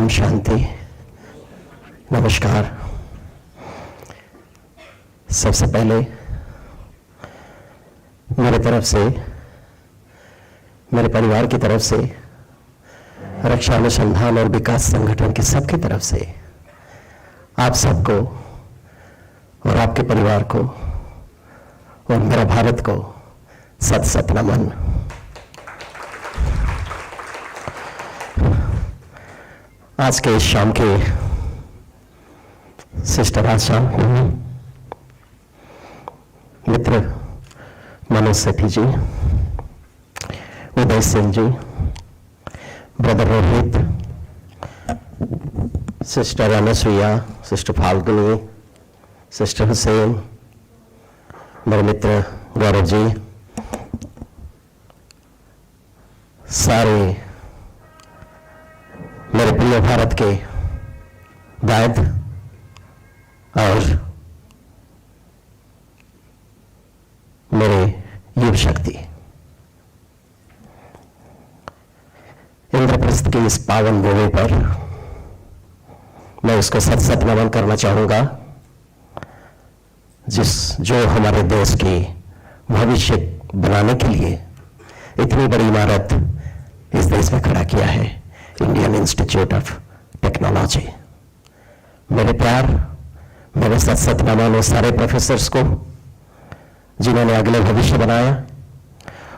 ओम शांति। नमस्कार। सबसे पहले मेरे तरफ से, मेरे परिवार की तरफ से, रक्षा अनुसंधान और विकास संगठन की सबकी तरफ से आप सबको और आपके परिवार को और मेरा भारत को सत सत नमन। आज के इस शाम के सिस्टर आशा, मित्र Manoj Sethi ji, Uday Singh ji, brother Rohit, sister Anusuya, sister Falguni, sister Hussain, मेरे मित्र गौरव जी, सारे मेरे प्रिय भारत के वैद और मेरे युव शक्ति, इंद्रप्रस्थ की इस पावन भूमि पर मैं उसको सत सत नमन करना चाहूंगा जो हमारे देश की भविष्य बनाने के लिए इतनी बड़ी इमारत इस देश में खड़ा किया है, इंडियन इंस्टीट्यूट ऑफ टेक्नोलॉजी। मेरे प्यार, मेरे सत सत नमन उस सारे प्रोफेसर्स को जिन्होंने अगले भविष्य बनाया,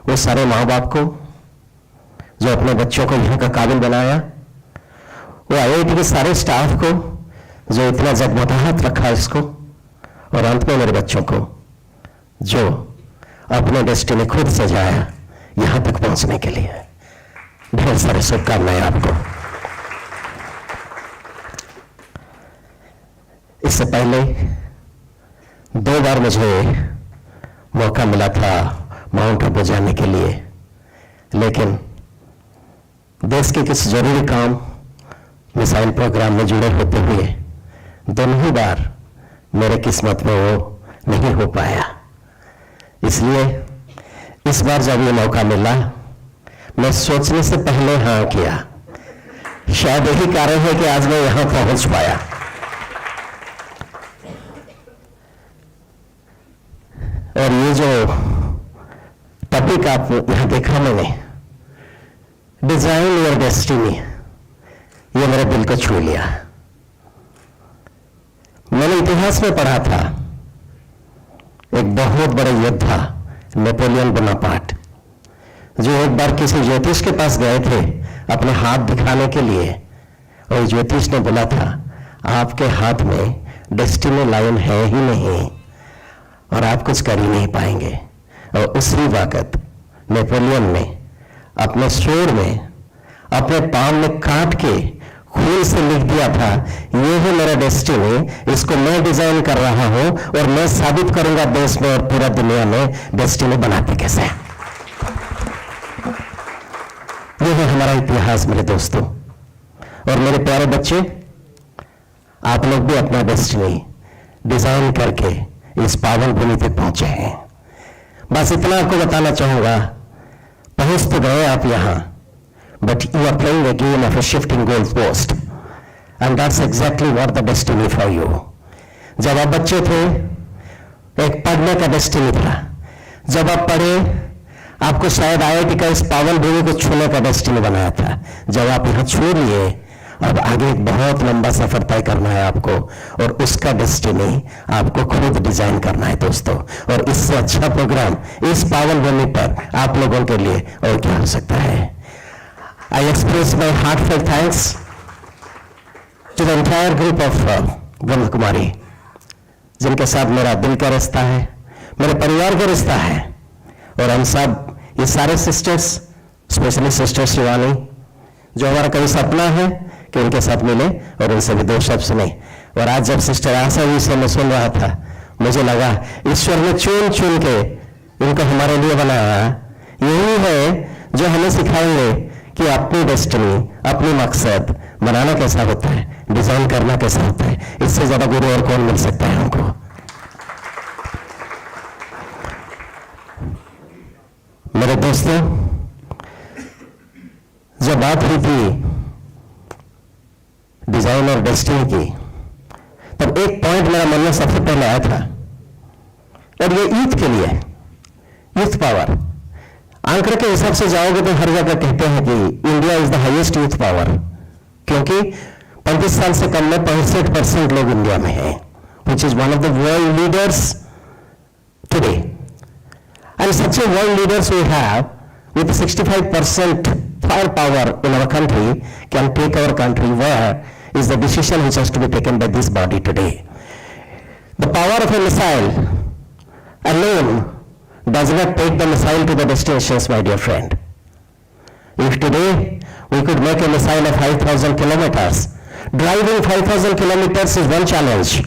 वो सारे माँ बाप को जो अपने बच्चों को यहाँ का काबिल बनाया, वो IIT के सारे स्टाफ को जो इतना जगमगाहट रखा इसको, और अंत में मेरे बच्चों को जो अपने डेस्टिनी खुद सजाया यहाँ तक पहुँचने के लिए। ढेर सारे शुभकामनाएं आपको। इससे पहले 2 बार मुझे मौका मिला था माउंट आबू जाने के लिए, लेकिन देश के कुछ जरूरी काम मिसाइल प्रोग्राम में जुड़े होते हुए दोनों ही बार मेरे किस्मत में वो नहीं हो पाया। इसलिए इस बार जब ये मौका मिला, मैं सोचने से पहले हाँ किया। शायद यही कारण है कि आज मैं यहां पहुंच पाया। और ये जो टॉपिक आप यहां देखा मैंने, डिजाइन योर डेस्टिनी, ये मेरे दिल को छू लिया। मैंने इतिहास में पढ़ा था, एक बहुत बड़े योद्धा नेपोलियन बोनापार्ट, जो एक बार किसी ज्योतिष के पास गए थे अपने हाथ दिखाने के लिए, और ज्योतिष ने बोला था आपके हाथ में डेस्टिनी लाइन है ही नहीं और आप कुछ कर ही नहीं पाएंगे। और उसी वक्त नेपोलियन ने अपने स्वर्ण में, अपने पाम में काट के खून से लिख दिया था, ये है मेरा डेस्टिनी, इसको मैं डिजाइन कर रहा हूं और मैं साबित करूंगा देश में और पूरा दुनिया में डेस्टिनी बनाते कैसे। ये है हमारा इतिहास मेरे दोस्तों। और मेरे प्यारे बच्चे, आप लोग भी अपना डेस्टिनी डिजाइन करके इस पावन भूमि तक पहुंचे हैं। बस इतना आपको बताना चाहूंगा, पहुंच तो गए आप यहां, but you are playing a game of a shifting goal post, and that's exactly what the destiny for you. जब आप बच्चे थे, एक पढ़ने का डेस्टिनी था। जब आप पढ़े, आपको शायद IIT का इस पावन भूमि को छूने का डेस्टिनी बनाया था। जब आप यहां छू लिए, अब आगे एक बहुत लंबा सफर तय करना है आपको, और उसका डेस्टिनी आपको खुद डिजाइन करना है दोस्तों। और इससे अच्छा प्रोग्राम इस पावन भूमि पर आप लोगों के लिए और क्या हो सकता है। I express my heartfelt thanks to the entire group of Brahma Kumari, जिनके साथ मेरा दिल का रिश्ता है, मेरे परिवार का रिश्ता है। और हम सब, ये सारे सिस्टर्स, स्पेशली सिस्टर शिवानी, जो हमारा कभी सपना है कि उनके साथ मिले और उनसे भी 2 शब्द सुने। और आज जब सिस्टर आशा जी से मैं सुन रहा था, मुझे लगा ईश्वर ने चुन चुन के इनको हमारे लिए बनाया। यही है जो हमें सिखाएंगे कि अपनी डेस्टिनी, अपनी मकसद बनाना कैसा होता है, डिजाइन करना कैसा होता है। इससे ज्यादा गुरु और कौन मिल सकता है हमको। मेरे दोस्तों, जब बात हुई थी डेस्टिनी की, तब एक पॉइंट मेरा मन में सबसे पहले आया था, और ये यूथ के लिए, यूथ पावर। आंकड़े के हिसाब से जाओगे तो हर जगह कहते हैं कि India is the highest youth power, क्योंकि 35 साल से कम में 65% लोग इंडिया में हैं, which is one of the world leaders today. And such a world leaders we have, with 65% firepower in our country, can take our country where is the decision which has to be taken by this body today. The power of a missile alone does not take the missile to the destinations, my dear friend. If today we could make a missile of 5,000 kilometers, driving 5,000 kilometers is one challenge,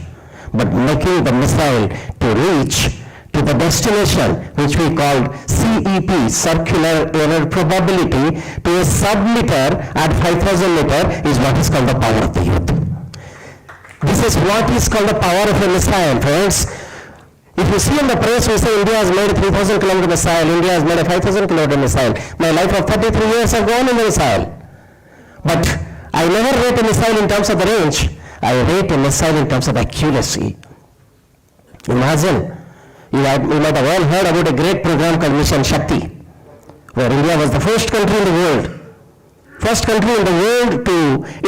but making the missile to reach to the destination, which we call CEP, circular error probability, to a sub-meter at 5,000 meter is what is called the power of the youth. This is what is called the power of a missile, friends. If you see in the press, we say India has made a 3,000 kilometer missile, India has made a 5,000 kilometer missile. My life of 33 years have gone in the missile. But I never rate a missile in terms of the range. I rate a missile in terms of accuracy. Imagine, you might have all heard about a great program called Mission Shakti, where India was the first country in the world to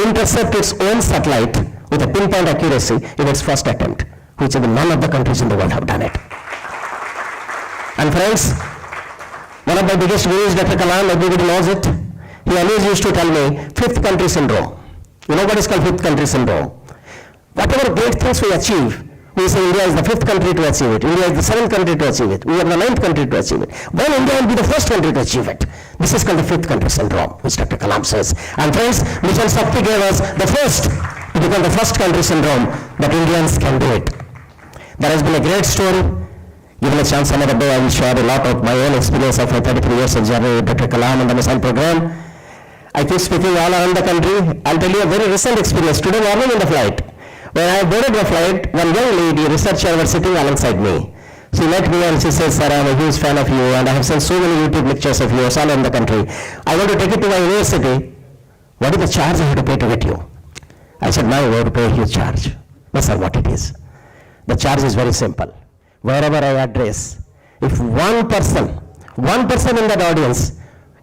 intercept its own satellite with a pinpoint accuracy in its first attempt, which none of the countries in the world have done it. And friends, one of my biggest gurus, Dr. Kalam, everybody knows it, he always used to tell me, fifth country syndrome. You know what is called fifth country syndrome? Whatever great things we achieve, we say India is the fifth country to achieve it, India is the seventh country to achieve it, we are the ninth country to achieve it. When India will be the first country to achieve it? This is called the fifth country syndrome, which Dr. Kalam says. And friends, Mission Shakti gave us the first, to become the first country syndrome, that Indians can do it. There has been a great story. Given a chance another day, I will share a lot of my own experience of my 33 years of journey with Dr. Kalam and the missile program. I keep speaking all around the country. I'll tell you a very recent experience. Today morning in the flight, when I boarded the flight, one young lady, researcher, was sitting alongside me. She met me and she says, "Sir, I'm a huge fan of you and I have seen so many YouTube lectures of yours all in the country. I want to take it to my university. What is the charge I have to pay to get you?" I said, "No, you have to pay a huge charge." No, sir, what it is? The charge is very simple. Wherever I address, if one person in that audience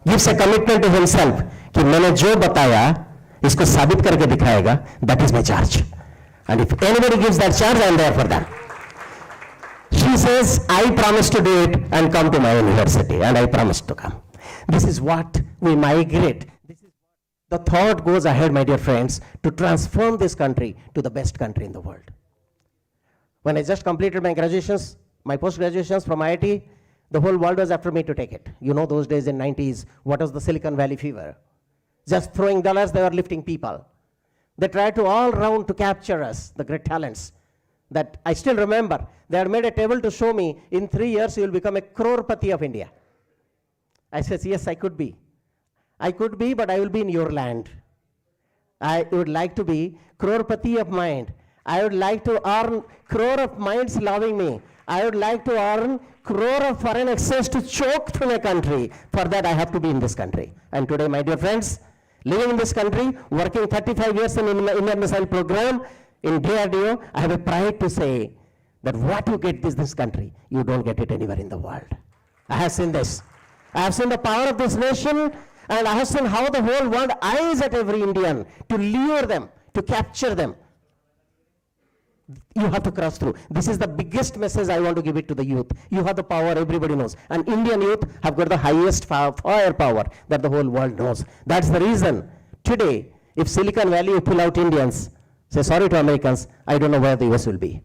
gives a commitment to himself कि मैंने जो बताया इसको साबित करके दिखाएगा, that is my charge. And if anybody gives that charge, I am there for that. She says, "I promise to do it and come to my university," and I promise to come. This is what we migrate. This is what the thought goes ahead, my dear friends, to transform this country to the best country in the world. When I just completed my graduations, my post-graduations from IIT, the whole world was after me to take it. You know those days in 90s, what was the Silicon Valley fever? Just throwing dollars, they were lifting people. They tried to all round to capture us, the great talents. That I still remember, they had made a table to show me, in 3 years you will become a crorepati of India. I said, yes, I could be. I could be, but I will be in your land. I would like to be crorepati of mind. I would like to earn crore of minds loving me. I would like to earn crore of foreign exchange to choke through my country. For that, I have to be in this country. And today, my dear friends, living in this country, working 35 years in the Indian Missile Program, in DRDO, I have a pride to say that what you get in this country, you don't get it anywhere in the world. I have seen this. I have seen the power of this nation, and I have seen how the whole world eyes at every Indian to lure them, to capture them. You have to cross through. This is the biggest message I want to give it to the youth. You have the power, everybody knows. And Indian youth have got the highest firepower that the whole world knows. That's the reason today, if Silicon Valley will pull out Indians, say sorry to Americans, I don't know where the US will be.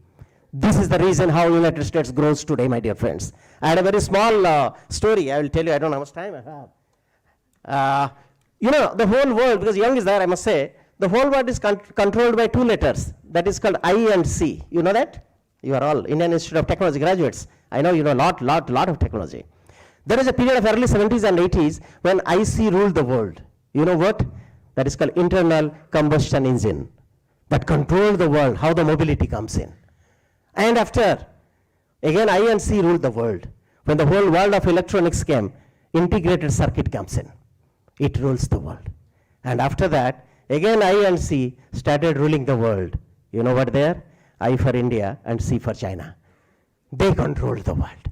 This is the reason how United States grows today, my dear friends. I had a very small story. I will tell you, I don't know how much time I have. You know, the whole world, because Young is there, I must say, the whole world is controlled by 2 letters. That is called I and C. You know that? You are all Indian Institute of Technology graduates. I know you know a lot of technology. There is a period of early 70s and 80s when IC ruled the world. You know what? That is called internal combustion engine. That controlled the world, how the mobility comes in. And after, again I and C ruled the world. When the whole world of electronics came, integrated circuit comes in. It rules the world. And after that, Again, I and C started ruling the world. You know what they are? I for India and C for China. They controlled the world.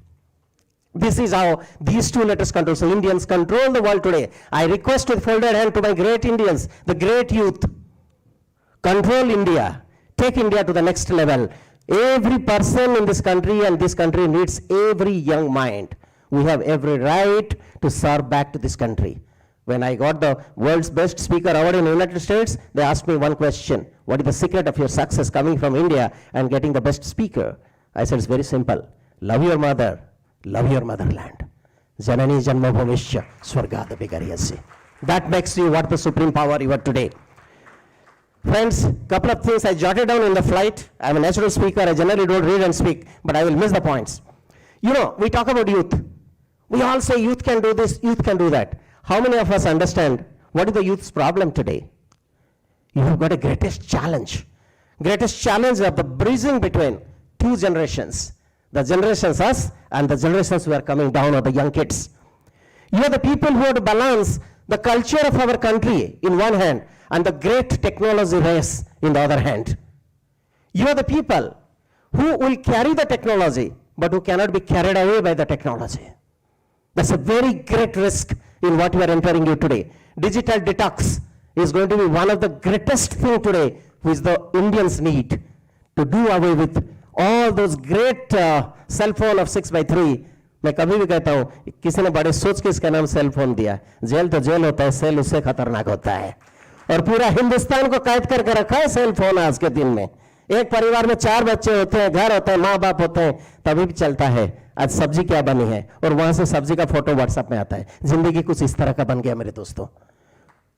This is how these two letters control. So Indians control the world today. I request with folded hand to my great Indians, the great youth, control India, take India to the next level. Every person in this country and this country needs every young mind. We have every right to serve back to this country. When I got the world's best speaker award in the United States, they asked me one question: what is the secret of your success coming from India and getting the best speaker? I said, it's very simple. Love your mother, love your motherland. Janani janma bhavishya swargada bigaryasi. That makes you what the supreme power you are today. Friends, couple of things I jotted down in the flight. I'm a natural speaker. I generally don't read and speak, but I will miss the points. You know, we talk about youth. We all say youth can do this, youth can do that. How many of us understand what is the youth's problem today? You have got a greatest challenge. Greatest challenge of the bridging between two generations. The generations us and the generations who are coming down, or the young kids. You are the people who have to balance the culture of our country in one hand and the great technology race in the other hand. You are the people who will carry the technology but who cannot be carried away by the technology. That's a very great risk in what we are entering into today. Digital detox is going to be one of the greatest things today which the Indians need to do away with all those great cell phone of 6x3. मैं कभी भी कहता हूँ किसी ने बड़े सोच के इसका नाम सेल फोन दिया. जेल तो जेल होता है, सेल उससे खतरनाक होता है. और पूरा हिंदुस्तान को कैद करके रखा है सेल फोन आज के दिन में. एक परिवार में 4 बच्चे होते हैं, घर होता है, माँ बाप होते हैं, तभी भी चलता है आज सब्जी क्या बनी है, और वहां से सब्जी का फोटो व्हाट्सएप में आता है. जिंदगी कुछ इस तरह का बन गया मेरे दोस्तों.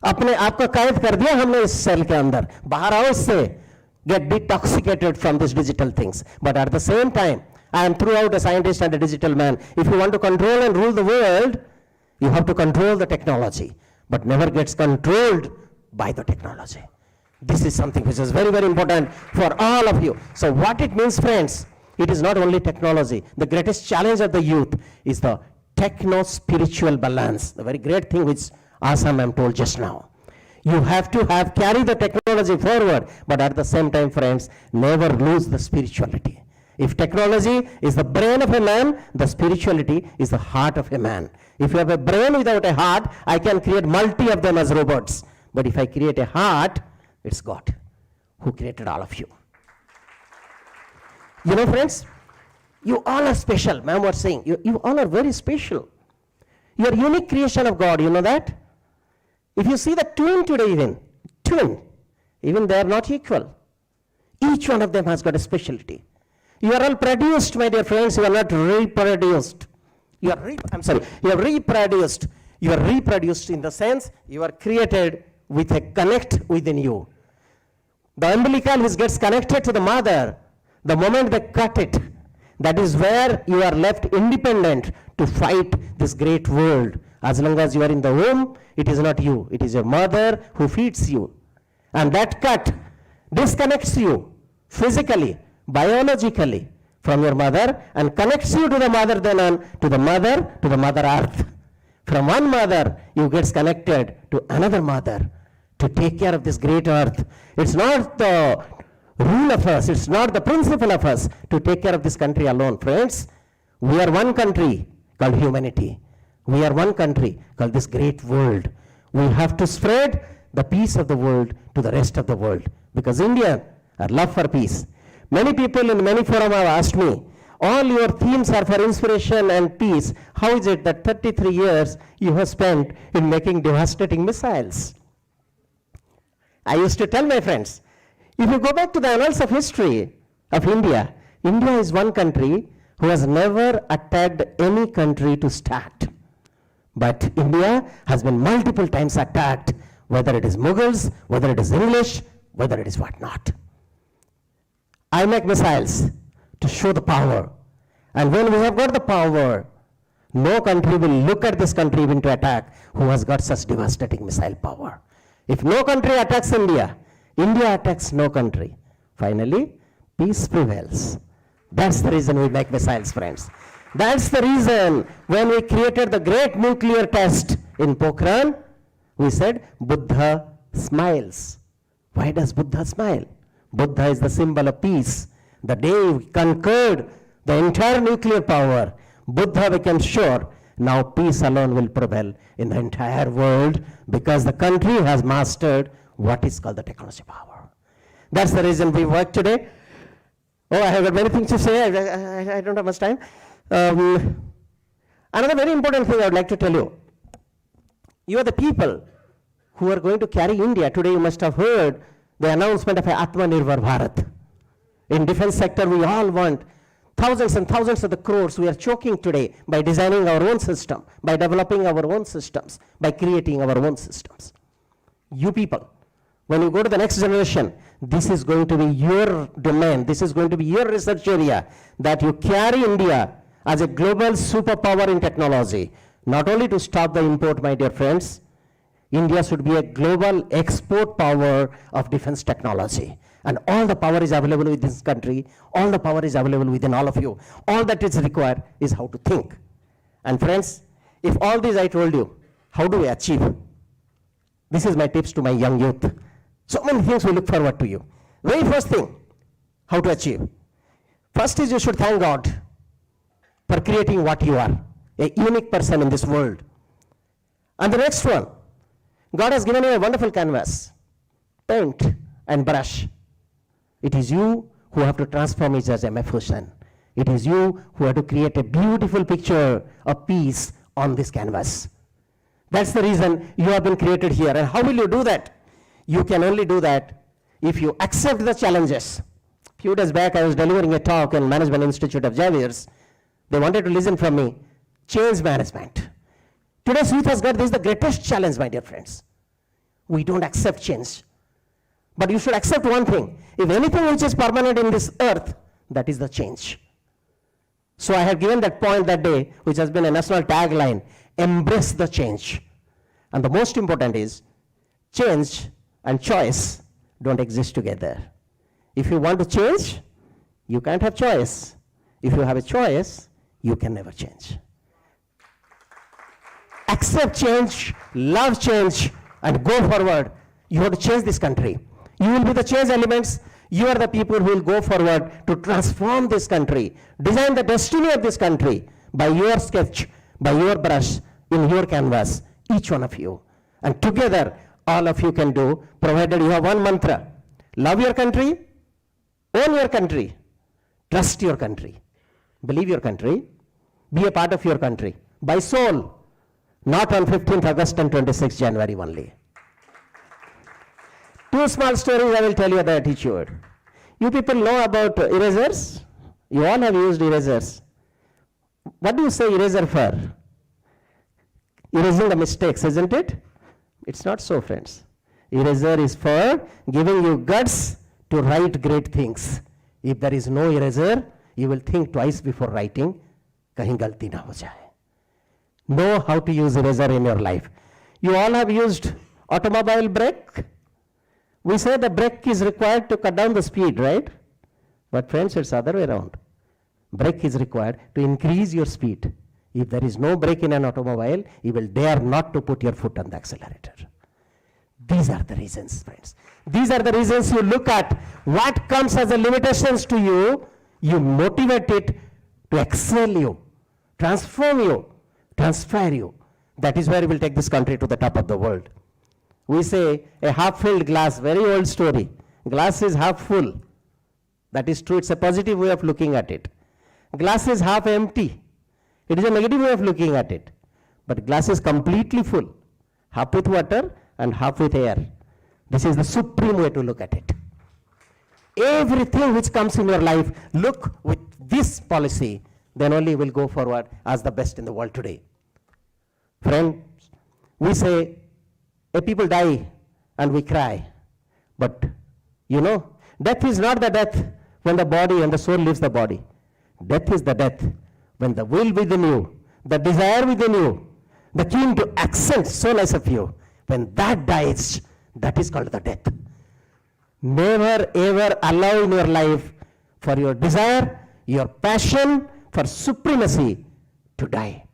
अपने आप को कैद कर दिया हमने इस सेल के अंदर. बाहर आओ इससे. Get detoxicated from these digital things. But at the same time, I am throughout a scientist and a digital man. If you want to control and rule the world, you have to control the technology, but never gets controlled by the technology. This is something which is very, very important for all of you. So what it means, friends, it is not only technology. The greatest challenge of the youth is the techno-spiritual balance. The very great thing which Assam I'm told just now. You have to carry the technology forward, but at the same time, friends, never lose the spirituality. If technology is the brain of a man, the spirituality is the heart of a man. If you have a brain without a heart, I can create multi of them as robots. But if I create a heart, it's God who created all of you. You know, friends, you all are special. Ma'am was saying, you all are very special. You are unique creation of God, you know that? If you see the twin today, even they are not equal. Each one of them has got a specialty. You are all produced, my dear friends. You are not reproduced. You are reproduced. You are reproduced in the sense you are created with a connect within you. The umbilical which gets connected to the mother, the moment they cut it, that is where you are left independent to fight this great world. As long as you are in the womb, it is not you. It is your mother who feeds you. And that cut disconnects you physically, biologically from your mother and connects you to the mother to the mother earth. From one mother, you get connected to another mother to take care of this great earth. It's not the rule of us, it's not the principle of us to take care of this country alone, friends. We are one country called humanity. We are one country called this great world. We have to spread the peace of the world to the rest of the world, because India are love for peace. Many people in many forums have asked me, all your themes are for inspiration and peace. How is it that 33 years you have spent in making devastating missiles? I used to tell my friends, if you go back to the annals of history of India, India is one country who has never attacked any country to start. But India has been multiple times attacked, whether it is Mughals, whether it is English, whether it is whatnot. I make missiles to show the power. And when we have got the power, no country will look at this country even to attack who has got such devastating missile power. If no country attacks India, India attacks no country. Finally, peace prevails. That's the reason we make missiles, friends. That's the reason when we created the great nuclear test in Pokhran, we said Buddha smiles. Why does Buddha smile? Buddha is the symbol of peace. The day we conquered the entire nuclear power, Buddha became sure now peace alone will prevail in the entire world because the country has mastered what is called the technology power. That's the reason we work today. Oh, I have got many things to say. I don't have much time. Another very important thing I would like to tell you. You are the people who are going to carry India. Today you must have heard the announcement of Atmanirbhar Bharat. In defense sector, we all want thousands and thousands of the crores. We are choking today by designing our own system, by developing our own systems, by creating our own systems. You people, when you go to the next generation, this is going to be your domain. This is going to be your research area, that you carry India as a global superpower in technology. Not only to stop the import, my dear friends, India should be a global export power of defense technology. And all the power is available within this country. All the power is available within all of you. All that is required is how to think. And friends, if all this I told you, how do we achieve? This is my tips to my young youth. So many things we look forward to you. Very first thing, how to achieve. First is you should thank God for creating what you are, a unique person in this world. And the next one, God has given you a wonderful canvas, paint and brush. It is you who have to transform it as a magician. It is you who have to create a beautiful picture of peace on this canvas. That's the reason you have been created here. And how will you do that? You can only do that if you accept the challenges. A few days back, I was delivering a talk in Management Institute of Javiers. They wanted to listen from me. Change management. Today's youth has got this is the greatest challenge, my dear friends. We don't accept change. But you should accept one thing. If anything which is permanent in this earth, that is the change. So I have given that point that day, which has been a national tagline, embrace the change. And the most important is, change and choice don't exist together. If you want to change, you can't have choice. If you have a choice, you can never change. Accept change, love change, and go forward. You have to change this country. You will be the change elements. You are the people who will go forward to transform this country, design the destiny of this country by your sketch, by your brush, in your canvas, each one of you. And together, all of you can do, provided you have one mantra. Love your country, own your country, trust your country, believe your country, be a part of your country, by soul, not on 15th August and 26th January only. Two small stories I will tell you the attitude. You people know about erasers? You all have used erasers. What do you say eraser for? Erasing the mistakes, isn't it? It's not so, friends. Eraser is for giving you guts to write great things. If there is no eraser, you will think twice before writing. Kahin galti na ho jaye. Know how to use eraser in your life. You all have used automobile brake. We say the brake is required to cut down the speed, right? But friends, it's the other way around. Brake is required to increase your speed. If there is no brake in an automobile, you will dare not to put your foot on the accelerator. These are the reasons, friends. These are the reasons you look at what comes as a limitations to you, you motivate it to excel you, transform you, transfer you. That is where we will take this country to the top of the world. We say a half-filled glass, very old story. Glass is half full. That is true. It's a positive way of looking at it. Glass is half empty. It is a negative way of looking at it. But glass is completely full, half with water and half with air. This is the supreme way to look at it. Everything which comes in your life, look with this policy, then only you will go forward as the best in the world today. Friends, we say, people die and we cry. But, you know, death is not the death when the body and the soul leaves the body. Death is the death when the will within you, the desire within you, the keen to accent so less of you, when that dies, that is called the death. Never ever allow in your life for your desire, your passion for supremacy to die.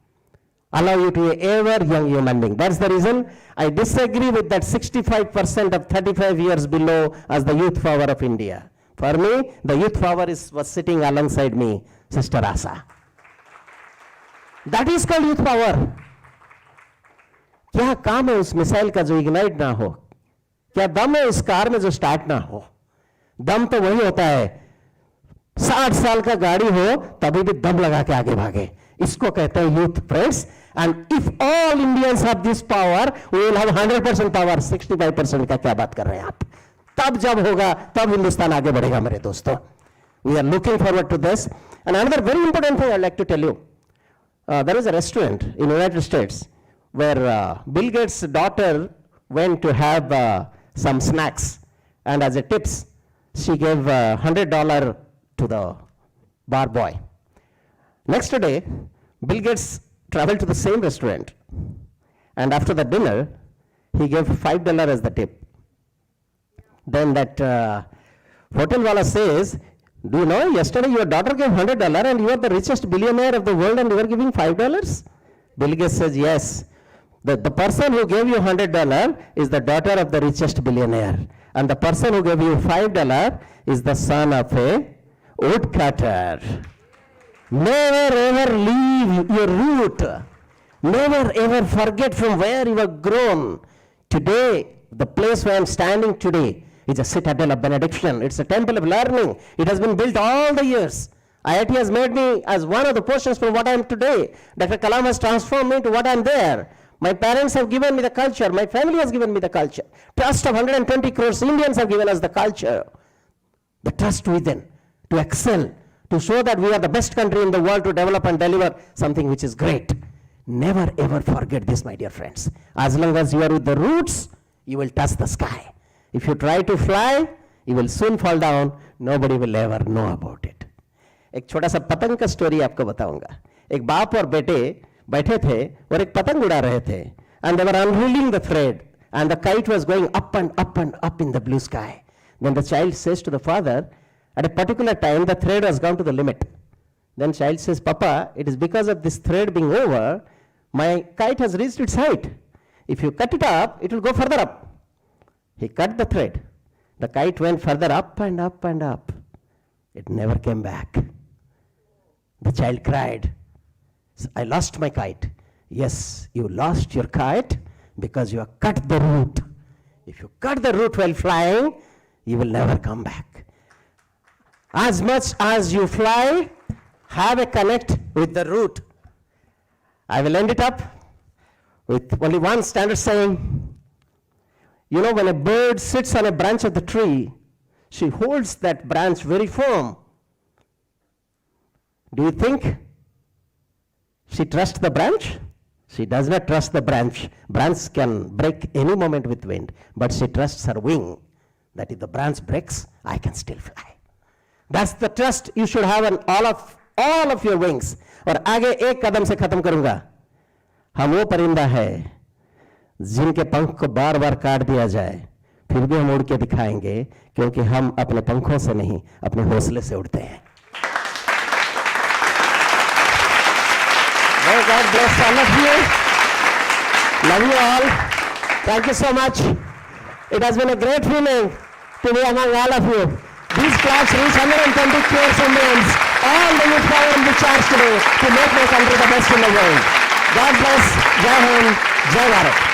allow you to be ever young human being. That's the reason I disagree with that 65% of 35 years below as the youth power of India. For me, the youth power was sitting alongside me, Sister Asa. That is called youth power. क्या काम है उस missile का जो ignite ना हो? क्या दम है उस कार में जो स्टार्ट ना हो? दम तो वही होता है 60 साल का गाड़ी हो तभी भी दम लगा के आगे भागे. इसको कहते हैं youth friends. And if all Indians have this power, we will have 100% power. 65% का क्या बात कर रहे हैं आप? तब जब होगा तब हिंदुस्तान आगे बढ़ेगा मेरे दोस्तों. We are looking forward to this. And another very important thing I like to tell you. There is a restaurant in the United States where Bill Gates' daughter went to have some snacks, and as a tips, she gave $100 to the bar boy. Next day, Bill Gates traveled to the same restaurant, and after the dinner, he gave $5 as the tip. Then that hotel wala says, do you know, yesterday your daughter gave $100 and you are the richest billionaire of the world and you are giving $5? Bill Gates says, yes. The person who gave you $100 is the daughter of the richest billionaire. And the person who gave you $5 is the son of a woodcutter. Never ever leave your root. Never ever forget from where you were grown. Today, the place where I am standing today, it's a citadel of benediction. It's a temple of learning. It has been built all the years. IIT has made me as one of the portions for what I am today. Dr. Kalam has transformed me to what I am there. My parents have given me the culture. My family has given me the culture. Trust of 120 crores Indians have given us the culture. The trust within, to excel, to show that we are the best country in the world to develop and deliver something which is great. Never ever forget this, my dear friends. As long as you are with the roots, you will touch the sky. If you try to fly, you will soon fall down. Nobody will ever know about it. एक छोटा सा पतंग का story आपको बताऊंगा. एक बाप और बेटे बैठे थे और एक पतंग उड़ा रहे थे. And they were unreeling the thread, and the kite was going up and up and up in the blue sky. Then the child says to the father, at a particular time the thread has gone to the limit. Then child says, Papa, it is because of this thread being over, my kite has reached its height. If you cut it up, it will go further up. He cut the thread. The kite went further up and up and up. It never came back. The child cried, I lost my kite. Yes, you lost your kite because you have cut the root. If you cut the root while flying, you will never come back. As much as you fly, have a connect with the root. I will end it up with only one standard saying. You know, when a bird sits on a branch of the tree, she holds that branch very firm. Do you think she trusts the branch? She does not trust the branch. Branch can break any moment with wind, but she trusts her wing, that if the branch breaks, I can still fly. That's the trust you should have on all of your wings. और आगे एक कदम से खत्म करूंगा. हम वो परिंदा है जिनके पंख को बार बार काट दिया जाए, फिर भी हम उड़ के दिखाएंगे, क्योंकि हम अपने पंखों से नहीं, अपने हौसले से उड़ते हैं. May God bless all of you. Love you all. Thank you so much. It has been a great feeling to be among all of you. These claps reach 120 crores Indians, all the youth power in the charge today to make my country the best in the world. God bless. Jai Hind. Jai Bharat.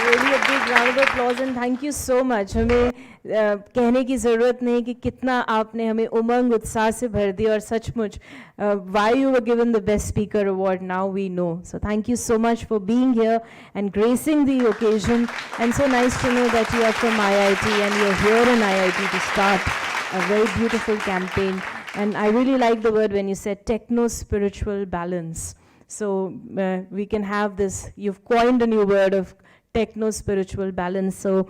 Really a big round of applause and thank you so much. हमें कहने की ज़रूरत नहीं कि कितना आपने हमें उमंग उत्साह से भर दिया और सचमुच why you were given the best speaker award now we know. So thank you so much for being here and gracing the occasion, and so nice to know that you are from IIT and you're here in IIT to start a very beautiful campaign. And I really like the word when you said techno-spiritual balance. So we can have this, you've coined a new word of techno-spiritual balance. So